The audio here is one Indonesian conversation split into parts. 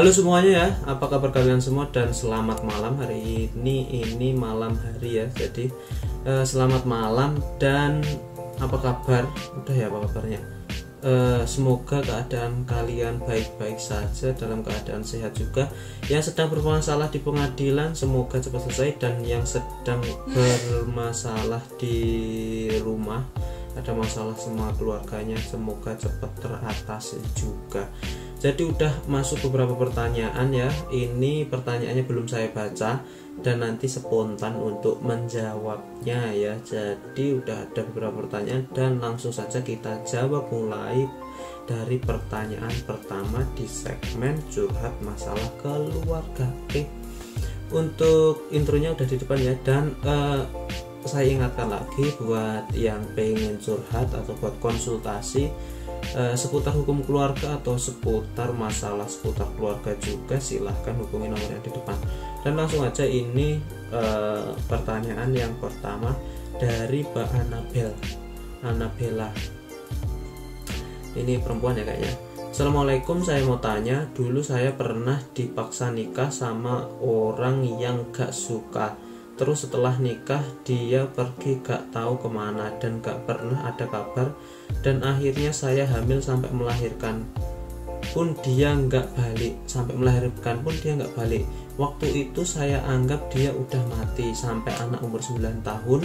Halo semuanya ya, apa kabar kalian semua dan selamat malam. Hari ini malam hari ya. Jadi selamat malam dan apa kabar? Udah ya, apa kabarnya? Semoga keadaan kalian baik-baik saja, dalam keadaan sehat juga. Yang sedang bermasalah di pengadilan semoga cepat selesai, dan yang sedang bermasalah di rumah, ada masalah semua keluarganya, semoga cepat teratasi juga. Jadi udah masuk beberapa pertanyaan ya. Ini pertanyaannya belum saya baca dan nanti spontan untuk menjawabnya ya. Jadi udah ada beberapa pertanyaan dan langsung saja kita jawab, mulai dari pertanyaan pertama di segmen curhat masalah keluarga. Oke. Untuk intronya udah di depan ya, dan saya ingatkan lagi buat yang pengen curhat atau buat konsultasi seputar hukum keluarga atau seputar masalah seputar keluarga juga, silahkan hubungi nomor yang di depan. Dan langsung aja, ini pertanyaan yang pertama dari Mbak Anabella. Ini perempuan ya kayaknya. Assalamualaikum, saya mau tanya, dulu saya pernah dipaksa nikah sama orang yang gak suka. Terus setelah nikah dia pergi gak tahu kemana dan gak pernah ada kabar, dan akhirnya saya hamil sampai melahirkan pun dia nggak balik. Waktu itu saya anggap dia udah mati. Sampai anak umur 9 tahun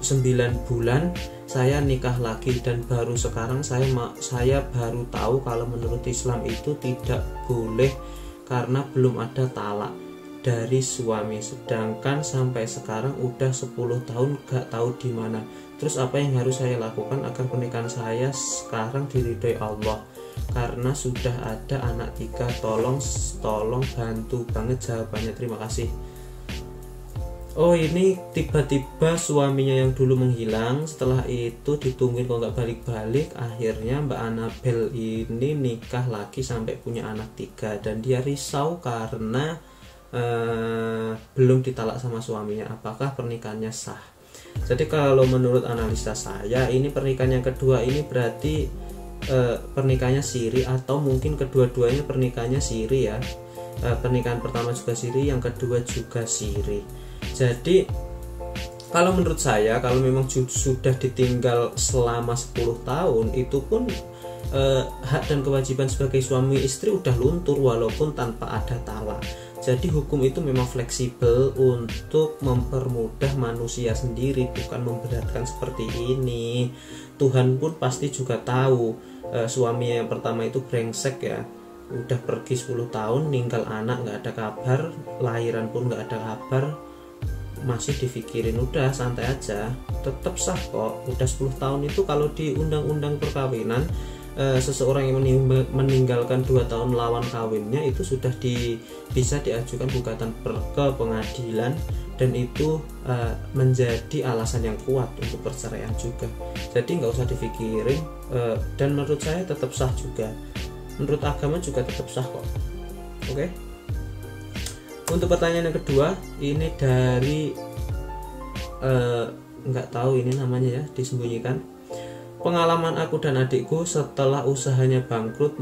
9 bulan saya nikah lagi, dan baru sekarang saya baru tahu kalau menurut Islam itu tidak boleh karena belum ada talak dari suami, sedangkan sampai sekarang udah 10 tahun gak tahu di mana. Terus apa yang harus saya lakukan agar pernikahan saya sekarang diridhoi Allah? Karena sudah ada anak 3, tolong bantu banget jawabannya, terima kasih. Oh, ini tiba-tiba suaminya yang dulu menghilang, setelah itu ditungguin kok nggak balik-balik, akhirnya Mbak Anabel ini nikah lagi sampai punya anak 3, dan dia risau karena belum ditalak sama suaminya. Apakah pernikahannya sah? Jadi kalau menurut analisa saya, ini pernikahan yang kedua ini berarti pernikahannya siri, atau mungkin kedua-duanya pernikahannya siri ya. Pernikahan pertama juga siri, yang kedua juga siri. Jadi kalau menurut saya, kalau memang sudah ditinggal selama 10 tahun, itu pun hak dan kewajiban sebagai suami istri udah luntur walaupun tanpa ada talak. Jadi hukum itu memang fleksibel untuk mempermudah manusia sendiri, bukan memberatkan seperti ini. Tuhan pun pasti juga tahu suami yang pertama itu brengsek ya, udah pergi 10 tahun, ninggal anak nggak ada kabar, lahiran pun nggak ada kabar, masih dipikirin. Udah santai aja, tetap sah kok. Udah 10 tahun itu kalau di undang-undang perkawinan, seseorang yang meninggalkan 2 tahun lawan kawinnya itu sudah bisa diajukan gugatan ke pengadilan, dan itu menjadi alasan yang kuat untuk perceraian juga. Jadi nggak usah dipikirin, dan menurut saya tetap sah juga. Menurut agama juga tetap sah kok. Oke. Untuk pertanyaan yang kedua, ini dari nggak tahu ini namanya ya, disembunyikan. Pengalaman aku dan adikku setelah usahanya bangkrut,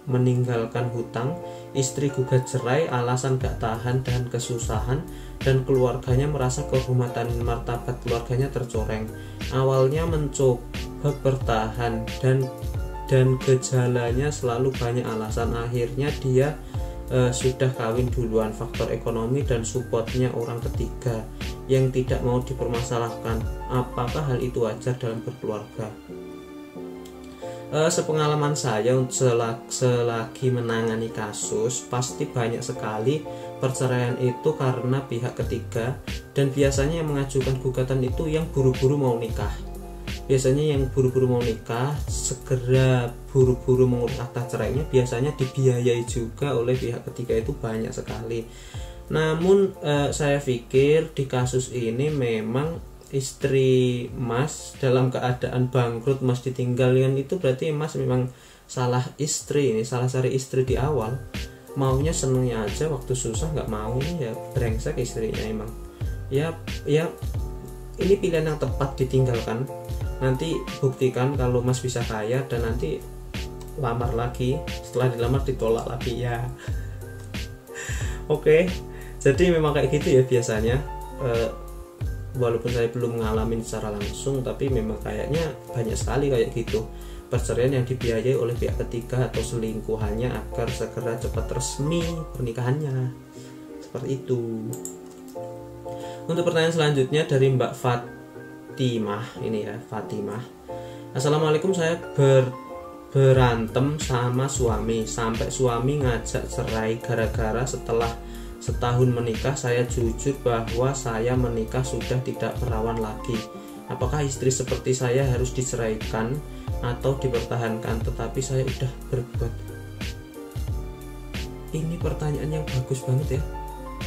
meninggalkan hutang, istri gugat cerai alasan gak tahan dan kesusahan, dan keluarganya merasa kehormatan martabat keluarganya tercoreng. Awalnya mencoba bertahan dan gejalanya selalu banyak alasan. Akhirnya dia sudah kawin duluan, faktor ekonomi dan supportnya orang ketiga yang tidak mau dipermasalahkan. Apakah hal itu wajar dalam berkeluarga? Sepengalaman saya, selagi menangani kasus, pasti banyak sekali perceraian itu karena pihak ketiga, dan biasanya yang mengajukan gugatan itu yang buru-buru mau nikah. Biasanya yang buru-buru mau nikah, segera buru-buru mengurus akta cerainya, biasanya dibiayai juga oleh pihak ketiga, itu banyak sekali. Namun saya pikir di kasus ini memang istri Mas dalam keadaan bangkrut, Mas ditinggalkan, itu berarti Mas memang salah istri. Ini salah cari istri di awal, maunya senengnya aja, waktu susah nggak mau, ya brengsek istrinya emang. Ya ini pilihan yang tepat ditinggalkan. Nanti buktikan kalau Mas bisa kaya, dan nanti lamar lagi, setelah dilamar ditolak lagi ya. Oke, jadi memang kayak gitu ya biasanya. Walaupun saya belum ngalamin secara langsung, tapi memang kayaknya banyak sekali kayak gitu, perceraian yang dibiayai oleh pihak ketiga atau selingkuhannya agar segera cepat resmi pernikahannya, seperti itu. Untuk pertanyaan selanjutnya dari Mbak Fatimah, ini ya Fatimah. Assalamualaikum, saya berantem sama suami sampai suami ngajak cerai gara-gara setelah setahun menikah saya jujur bahwa saya menikah sudah tidak perawan lagi. Apakah istri seperti saya harus diceraikan atau dipertahankan? Tetapi saya udah berbuat. Ini pertanyaan yang bagus banget ya.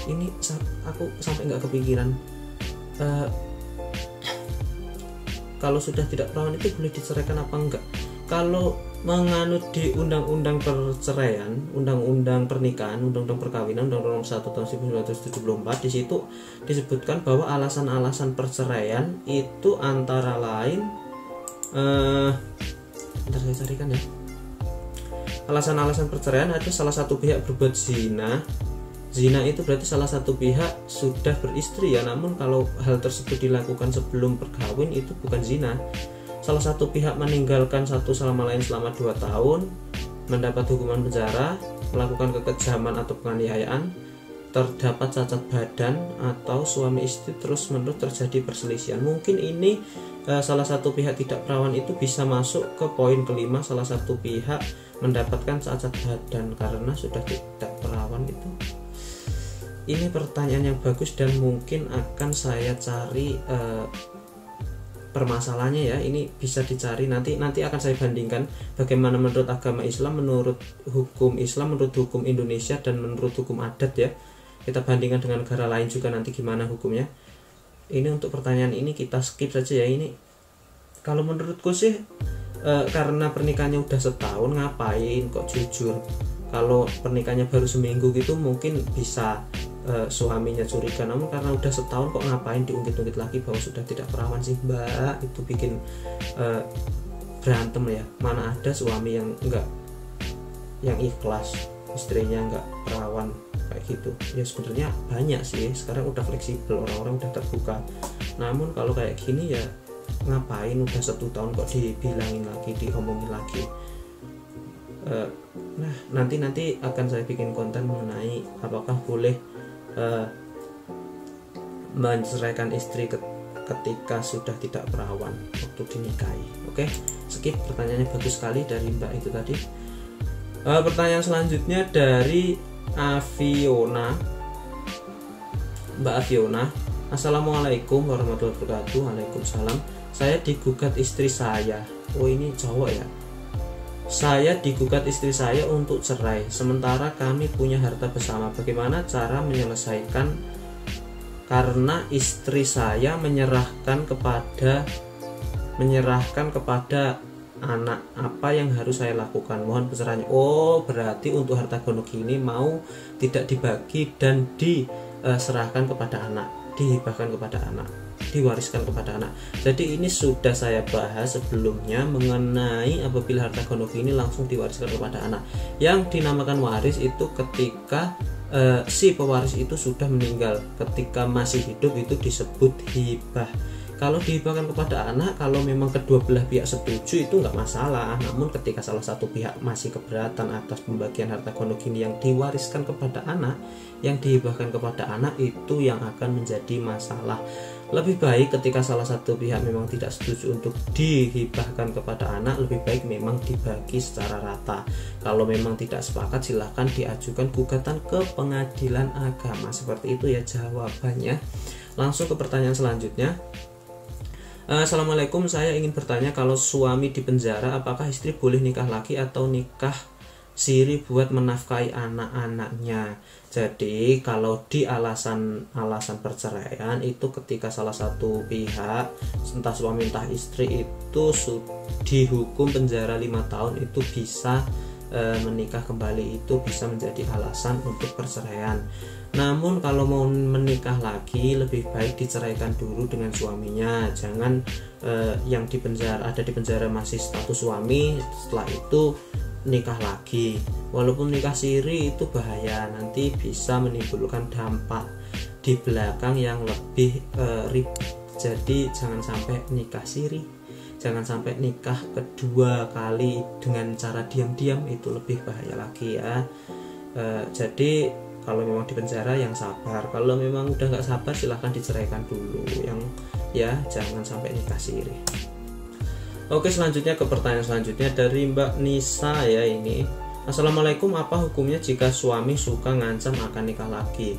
Ini aku sampai nggak kepikiran. Kalau sudah tidak perawan itu boleh diceraikan apa enggak? Kalau menganut di undang-undang perceraian, undang-undang pernikahan, undang-undang perkawinan, undang-undang 1 tahun 1974, di situ disebutkan bahwa alasan-alasan perceraian itu antara lain bentar saya carikan ya. Alasan-alasan perceraian ada salah satu pihak berbuat zina. Zina itu berarti salah satu pihak sudah beristri ya, namun kalau hal tersebut dilakukan sebelum berkawin itu bukan zina. Salah satu pihak meninggalkan satu sama lain selama 2 tahun, mendapat hukuman penjara, melakukan kekejaman atau penganiayaan, terdapat cacat badan, atau suami istri terus-menerus terjadi perselisihan. Mungkin ini salah satu pihak tidak perawan itu bisa masuk ke poin kelima, salah satu pihak mendapatkan cacat badan karena sudah tidak perawan itu. Ini pertanyaan yang bagus dan mungkin akan saya cari permasalahannya ya. Ini bisa dicari nanti akan saya bandingkan bagaimana menurut agama Islam, menurut hukum Islam, menurut hukum Indonesia, dan menurut hukum adat ya. Kita bandingkan dengan negara lain juga nanti gimana hukumnya. Ini untuk pertanyaan ini kita skip saja ya. Ini kalau menurutku sih karena pernikahannya udah setahun, ngapain kok jujur. Kalau pernikahannya baru seminggu gitu mungkin bisa suaminya curiga, namun karena udah setahun kok ngapain diungkit-ungkit lagi bahwa sudah tidak perawan sih mbak. Itu bikin berantem ya. Mana ada suami yang ikhlas istrinya nggak perawan kayak gitu ya. Sebenarnya banyak sih sekarang, udah fleksibel, orang-orang udah terbuka. Namun kalau kayak gini ya ngapain udah 1 tahun kok dibilangin lagi, diomongin lagi. Nah nanti akan saya bikin konten mengenai apakah boleh menceraikan istri ketika sudah tidak perawan waktu dinikahi. Oke, skip, pertanyaannya bagus sekali dari mbak itu tadi. Pertanyaan selanjutnya dari Aviona, Mbak Aviona. Assalamualaikum warahmatullahi wabarakatuh. Waalaikumsalam. Saya digugat istri saya. Oh ini cowok ya. Saya digugat istri saya untuk cerai, sementara kami punya harta bersama. Bagaimana cara menyelesaikan? Karena istri saya menyerahkan kepada anak. Apa yang harus saya lakukan? Mohon pencerahannya. Oh, berarti untuk harta gonok ini mau tidak dibagi dan diserahkan kepada anak, dihibahkan kepada anak, diwariskan kepada anak. Jadi ini sudah saya bahas sebelumnya mengenai apabila harta gonok ini langsung diwariskan kepada anak. Yang dinamakan waris itu ketika si pewaris itu sudah meninggal. Ketika masih hidup itu disebut hibah. Kalau dihibahkan kepada anak, kalau memang kedua belah pihak setuju itu nggak masalah. Namun ketika salah satu pihak masih keberatan atas pembagian harta gonok ini yang diwariskan kepada anak, yang dihibahkan kepada anak, itu yang akan menjadi masalah. Lebih baik ketika salah satu pihak memang tidak setuju untuk dihibahkan kepada anak, lebih baik memang dibagi secara rata. Kalau memang tidak sepakat, silahkan diajukan gugatan ke pengadilan agama. Seperti itu ya jawabannya. Langsung ke pertanyaan selanjutnya. Assalamualaikum, saya ingin bertanya, kalau suami di penjara apakah istri boleh nikah lagi atau nikah siri buat menafkahi anak-anaknya? Jadi kalau di alasan perceraian itu ketika salah satu pihak, entah suami entah istri, itu dihukum penjara 5 tahun, itu bisa menikah kembali, itu bisa menjadi alasan untuk perceraian. Namun kalau mau menikah lagi lebih baik diceraikan dulu dengan suaminya. Jangan yang di penjara masih status suami, setelah itu nikah lagi. Walaupun nikah siri itu bahaya, nanti bisa menimbulkan dampak di belakang yang lebih ribet. Jadi jangan sampai nikah siri, jangan sampai nikah kedua kali dengan cara diam-diam, itu lebih bahaya lagi ya. Jadi kalau memang di penjara yang sabar, kalau memang udah nggak sabar silahkan diceraikan dulu, yang ya jangan sampai nikah siri. Oke, selanjutnya ke pertanyaan selanjutnya dari Mbak Nisa ya ini. Assalamualaikum, apa hukumnya jika suami suka ngancam akan nikah lagi?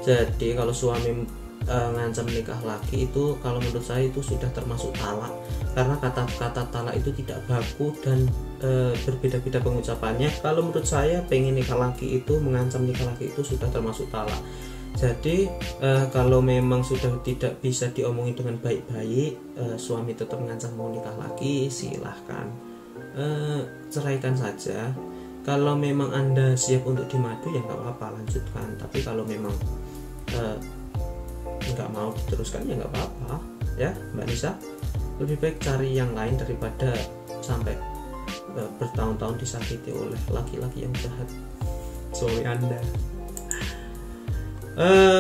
Jadi kalau suami ngancam nikah lagi itu kalau menurut saya itu sudah termasuk talak, karena kata-kata talak itu tidak baku dan berbeda-beda pengucapannya. Kalau menurut saya pengen nikah lagi itu, mengancam nikah lagi itu sudah termasuk talak. Jadi kalau memang sudah tidak bisa diomongin dengan baik-baik, suami tetap mengancam mau nikah lagi, silahkan ceraikan saja. Kalau memang Anda siap untuk dimadu ya nggak apa-apa, lanjutkan. Tapi kalau memang nggak mau diteruskan ya nggak apa-apa ya Mbak Nisa. Lebih baik cari yang lain daripada sampai bertahun-tahun disakiti oleh laki-laki yang jahat, suami Anda.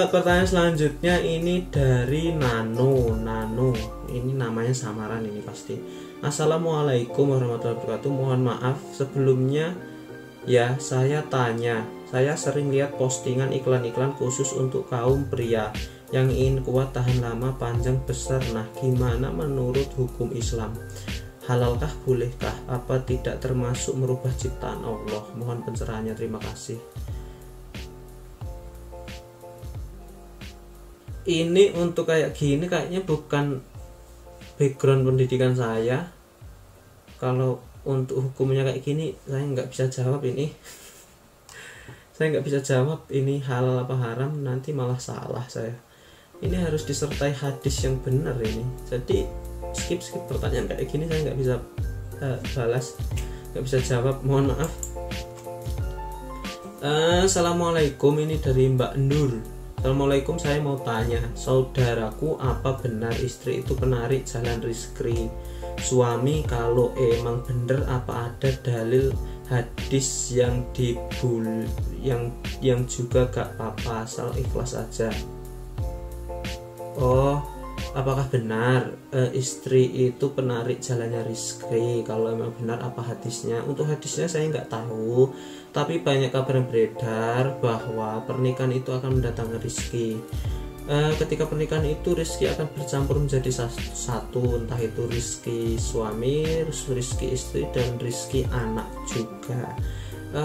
Pertanyaan selanjutnya ini dari Nano. Ini namanya samaran ini pasti. Assalamualaikum warahmatullahi wabarakatuh. Mohon maaf sebelumnya ya, saya tanya. Saya sering lihat postingan iklan-iklan khusus untuk kaum pria yang ingin kuat, tahan lama, panjang, besar. Nah, gimana menurut hukum Islam? Halalkah, bolehkah? Apa tidak termasuk merubah ciptaan Allah? Mohon pencerahannya, terima kasih. Ini untuk kayak gini kayaknya bukan background pendidikan saya. Kalau untuk hukumnya kayak gini saya nggak bisa jawab ini. Saya nggak bisa jawab ini halal apa haram, nanti malah salah saya. Ini harus disertai hadis yang benar ini. Jadi skip pertanyaan kayak gini, saya nggak bisa balas, nggak bisa jawab, mohon maaf. Assalamualaikum, ini dari Mbak Nur. Assalamualaikum, saya mau tanya, saudaraku, apa benar istri itu penarik jalan rezeki suami? Kalau emang bener, apa ada dalil hadis yang yang juga gak apa-apa, asal ikhlas aja? Oh, apakah benar istri itu penarik jalannya rezeki? Kalau emang benar, apa hadisnya? Untuk hadisnya saya nggak tahu, tapi banyak kabar yang beredar bahwa pernikahan itu akan mendatangkan rezeki. Ketika pernikahan itu rezeki akan bercampur menjadi satu, entah itu rezeki suami, rezeki istri, dan rezeki anak juga.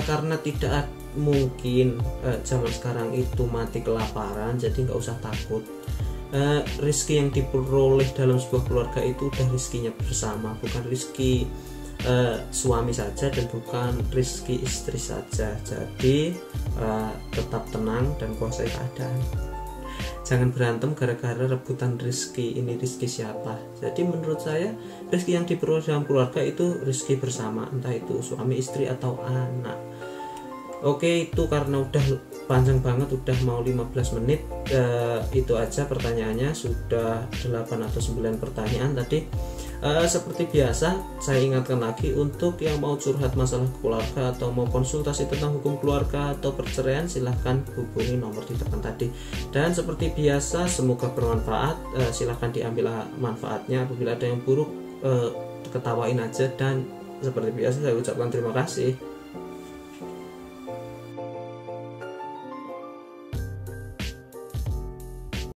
Karena tidak mungkin zaman sekarang itu mati kelaparan, jadi nggak usah takut. Rezeki yang diperoleh dalam sebuah keluarga itu udah rezekinya bersama, bukan rezeki suami saja dan bukan rezeki istri saja. Jadi tetap tenang dan kuasai keadaan. Jangan berantem gara-gara rebutan rezeki, ini rezeki siapa. Jadi menurut saya rezeki yang diperoleh dalam keluarga itu rezeki bersama, entah itu suami, istri, atau anak. Oke, itu karena udah panjang banget, udah mau 15 menit. Itu aja pertanyaannya, sudah 8 atau 9 pertanyaan tadi. Seperti biasa saya ingatkan lagi, untuk yang mau curhat masalah keluarga atau mau konsultasi tentang hukum keluarga atau perceraian, silahkan hubungi nomor di depan tadi. Dan seperti biasa, semoga bermanfaat. Silahkan diambil manfaatnya. Apabila ada yang buruk, ketawain aja. Dan seperti biasa saya ucapkan terima kasih.